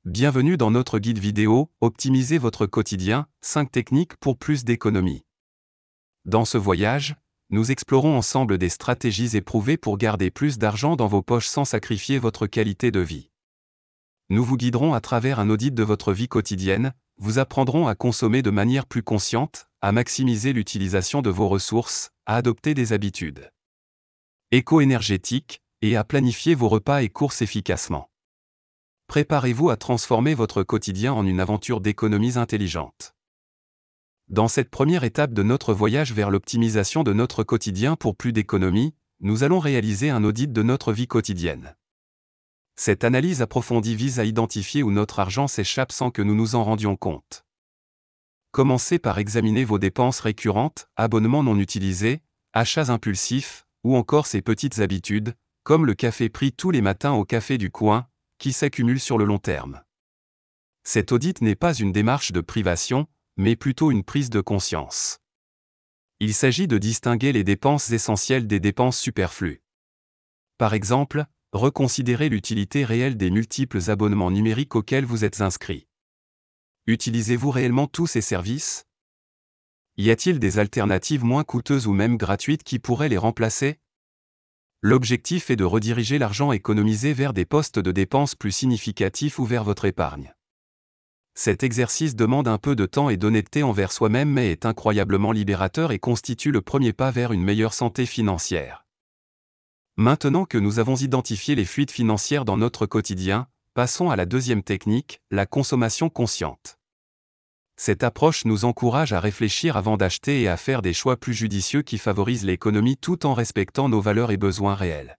Bienvenue dans notre guide vidéo « Optimisez votre quotidien, 5 techniques pour plus d'économie ». Dans ce voyage, nous explorons ensemble des stratégies éprouvées pour garder plus d'argent dans vos poches sans sacrifier votre qualité de vie. Nous vous guiderons à travers un audit de votre vie quotidienne, vous apprendrons à consommer de manière plus consciente, à maximiser l'utilisation de vos ressources, à adopter des habitudes éco-énergétiques, et à planifier vos repas et courses efficacement. Préparez-vous à transformer votre quotidien en une aventure d'économies intelligentes. Dans cette première étape de notre voyage vers l'optimisation de notre quotidien pour plus d'économies, nous allons réaliser un audit de notre vie quotidienne. Cette analyse approfondie vise à identifier où notre argent s'échappe sans que nous nous en rendions compte. Commencez par examiner vos dépenses récurrentes, abonnements non utilisés, achats impulsifs, ou encore ces petites habitudes, comme le café pris tous les matins au café du coin, qui s'accumulent sur le long terme. Cet audit n'est pas une démarche de privation, mais plutôt une prise de conscience. Il s'agit de distinguer les dépenses essentielles des dépenses superflues. Par exemple, reconsidérez l'utilité réelle des multiples abonnements numériques auxquels vous êtes inscrit. Utilisez-vous réellement tous ces services? Y a-t-il des alternatives moins coûteuses ou même gratuites qui pourraient les remplacer? L'objectif est de rediriger l'argent économisé vers des postes de dépenses plus significatifs ou vers votre épargne. Cet exercice demande un peu de temps et d'honnêteté envers soi-même mais est incroyablement libérateur et constitue le premier pas vers une meilleure santé financière. Maintenant que nous avons identifié les fuites financières dans notre quotidien, passons à la deuxième technique, la consommation consciente. Cette approche nous encourage à réfléchir avant d'acheter et à faire des choix plus judicieux qui favorisent l'économie tout en respectant nos valeurs et besoins réels.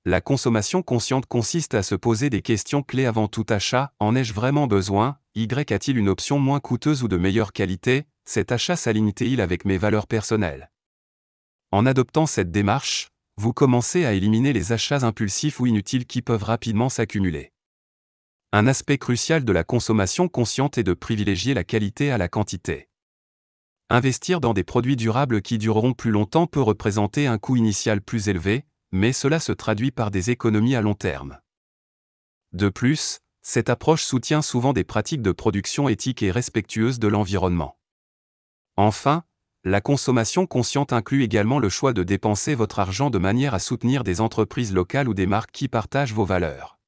La consommation consciente consiste à se poser des questions clés avant tout achat. En ai-je vraiment besoin? A-t-il une option moins coûteuse ou de meilleure qualité? Cet achat s'aligne-t-il avec mes valeurs personnelles? En adoptant cette démarche, vous commencez à éliminer les achats impulsifs ou inutiles qui peuvent rapidement s'accumuler. Un aspect crucial de la consommation consciente est de privilégier la qualité à la quantité. Investir dans des produits durables qui dureront plus longtemps peut représenter un coût initial plus élevé, mais cela se traduit par des économies à long terme. De plus, cette approche soutient souvent des pratiques de production éthiques et respectueuses de l'environnement. Enfin, la consommation consciente inclut également le choix de dépenser votre argent de manière à soutenir des entreprises locales ou des marques qui partagent vos valeurs.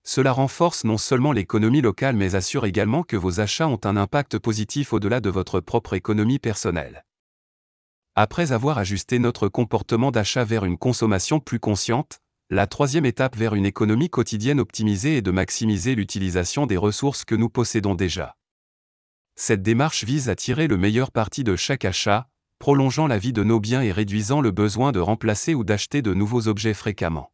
Cela renforce non seulement l'économie locale mais assure également que vos achats ont un impact positif au-delà de votre propre économie personnelle. Après avoir ajusté notre comportement d'achat vers une consommation plus consciente, la troisième étape vers une économie quotidienne optimisée est de maximiser l'utilisation des ressources que nous possédons déjà. Cette démarche vise à tirer le meilleur parti de chaque achat, prolongeant la vie de nos biens et réduisant le besoin de remplacer ou d'acheter de nouveaux objets fréquemment.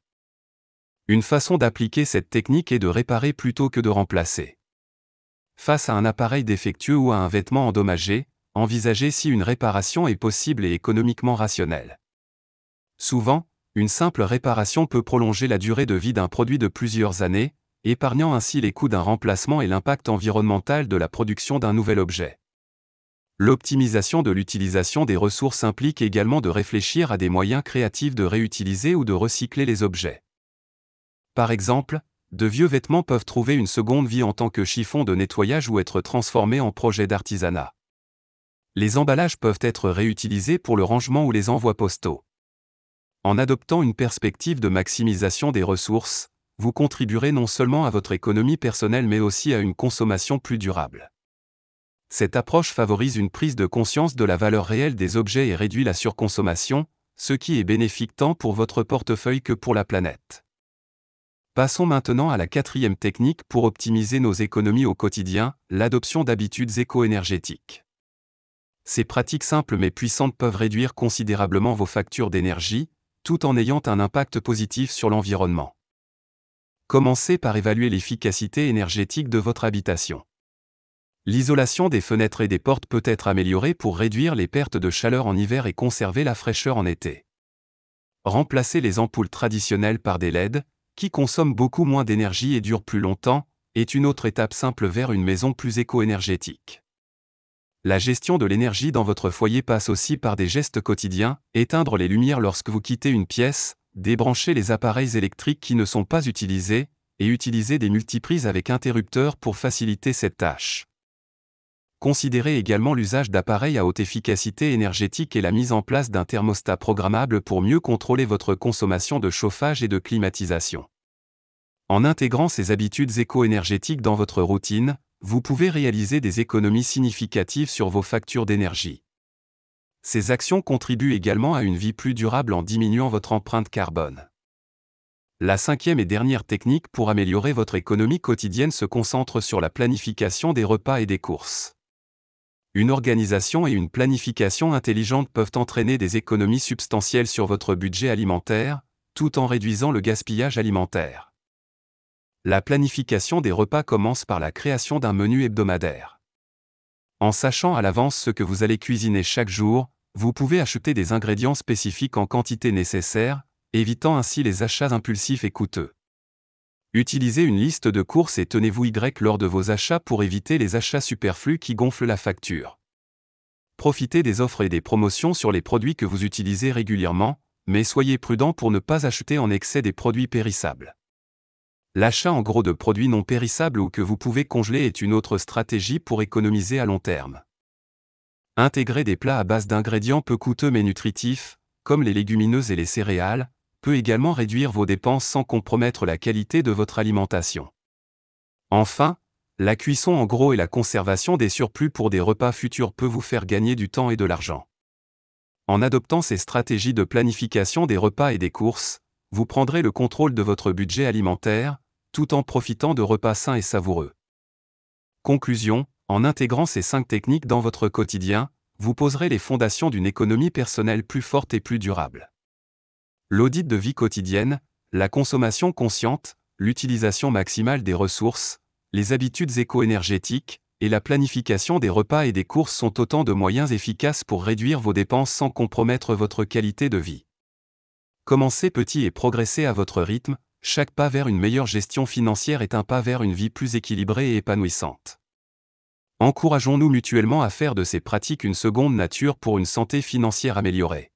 Une façon d'appliquer cette technique est de réparer plutôt que de remplacer. Face à un appareil défectueux ou à un vêtement endommagé, envisagez si une réparation est possible et économiquement rationnelle. Souvent, une simple réparation peut prolonger la durée de vie d'un produit de plusieurs années, épargnant ainsi les coûts d'un remplacement et l'impact environnemental de la production d'un nouvel objet. L'optimisation de l'utilisation des ressources implique également de réfléchir à des moyens créatifs de réutiliser ou de recycler les objets. Par exemple, de vieux vêtements peuvent trouver une seconde vie en tant que chiffon de nettoyage ou être transformés en projet d'artisanat. Les emballages peuvent être réutilisés pour le rangement ou les envois postaux. En adoptant une perspective de maximisation des ressources, vous contribuerez non seulement à votre économie personnelle mais aussi à une consommation plus durable. Cette approche favorise une prise de conscience de la valeur réelle des objets et réduit la surconsommation, ce qui est bénéfique tant pour votre portefeuille que pour la planète. Passons maintenant à la quatrième technique pour optimiser nos économies au quotidien, l'adoption d'habitudes éco-énergétiques. Ces pratiques simples mais puissantes peuvent réduire considérablement vos factures d'énergie, tout en ayant un impact positif sur l'environnement. Commencez par évaluer l'efficacité énergétique de votre habitation. L'isolation des fenêtres et des portes peut être améliorée pour réduire les pertes de chaleur en hiver et conserver la fraîcheur en été. Remplacez les ampoules traditionnelles par des LED, qui consomment beaucoup moins d'énergie et durent plus longtemps, est une autre étape simple vers une maison plus éco-énergétique. La gestion de l'énergie dans votre foyer passe aussi par des gestes quotidiens, éteindre les lumières lorsque vous quittez une pièce, débrancher les appareils électriques qui ne sont pas utilisés, et utilisez des multiprises avec interrupteurs pour faciliter cette tâche. Considérez également l'usage d'appareils à haute efficacité énergétique et la mise en place d'un thermostat programmable pour mieux contrôler votre consommation de chauffage et de climatisation. En intégrant ces habitudes éco-énergétiques dans votre routine, vous pouvez réaliser des économies significatives sur vos factures d'énergie. Ces actions contribuent également à une vie plus durable en diminuant votre empreinte carbone. La cinquième et dernière technique pour améliorer votre économie quotidienne se concentre sur la planification des repas et des courses. Une organisation et une planification intelligente peuvent entraîner des économies substantielles sur votre budget alimentaire, tout en réduisant le gaspillage alimentaire. La planification des repas commence par la création d'un menu hebdomadaire. En sachant à l'avance ce que vous allez cuisiner chaque jour, vous pouvez acheter des ingrédients spécifiques en quantité nécessaire, évitant ainsi les achats impulsifs et coûteux. Utilisez une liste de courses et tenez-vous lors de vos achats pour éviter les achats superflus qui gonflent la facture. Profitez des offres et des promotions sur les produits que vous utilisez régulièrement, mais soyez prudent pour ne pas acheter en excès des produits périssables. L'achat en gros de produits non périssables ou que vous pouvez congeler est une autre stratégie pour économiser à long terme. Intégrer des plats à base d'ingrédients peu coûteux mais nutritifs, comme les légumineuses et les céréales, peut également réduire vos dépenses sans compromettre la qualité de votre alimentation. Enfin, la cuisson en gros et la conservation des surplus pour des repas futurs peut vous faire gagner du temps et de l'argent. En adoptant ces stratégies de planification des repas et des courses, vous prendrez le contrôle de votre budget alimentaire, tout en profitant de repas sains et savoureux. Conclusion, en intégrant ces 5 techniques dans votre quotidien, vous poserez les fondations d'une économie personnelle plus forte et plus durable. L'audit de vie quotidienne, la consommation consciente, l'utilisation maximale des ressources, les habitudes éco-énergétiques, et la planification des repas et des courses sont autant de moyens efficaces pour réduire vos dépenses sans compromettre votre qualité de vie. Commencez petit et progressez à votre rythme, chaque pas vers une meilleure gestion financière est un pas vers une vie plus équilibrée et épanouissante. Encourageons-nous mutuellement à faire de ces pratiques une seconde nature pour une santé financière améliorée.